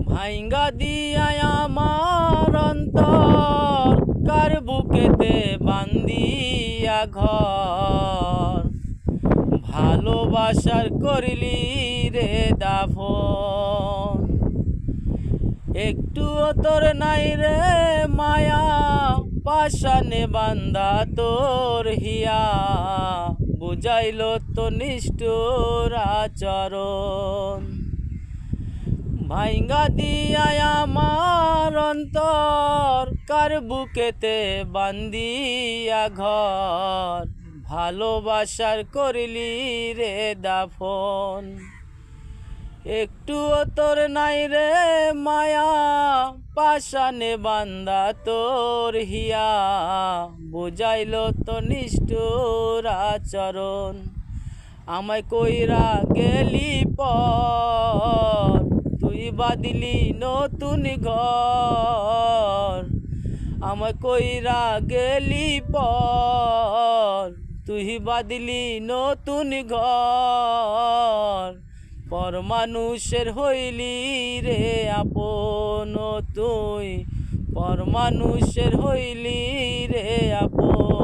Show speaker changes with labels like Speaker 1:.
Speaker 1: ভাইঙ্গা দিয়া আমার অন্তর কার বুকেতে বান্দিয়া ঘর, ভালোবাসার করিলি রে দাফন। একটুও তোর নাই রে মায়া, পাশানে বান্দা তোর হিয়া, বুঝাইল তো নিষ্ঠুর আচরণ। ভাইঙ্গা দিয়া আমার অন্তর কার বুকেতে বান্দিয়া ঘর, ভালোবাসার করিলি রে দাফন। একটুও তোর নাই রে মায়া, পাশানে বান্দা তোর হিয়া, বুঝাইল তো নিষ্ঠুর আচরণ। আমায় কইরা গেলি পর, তুই বাঁধিলি নতুন ঘর। আমায় কইরা গেলি পর, তুই বাঁধিলি নতুন ঘর। পর মানুষের হইলি রে আপন তুই, পর মানুষের হইলি রে আপন।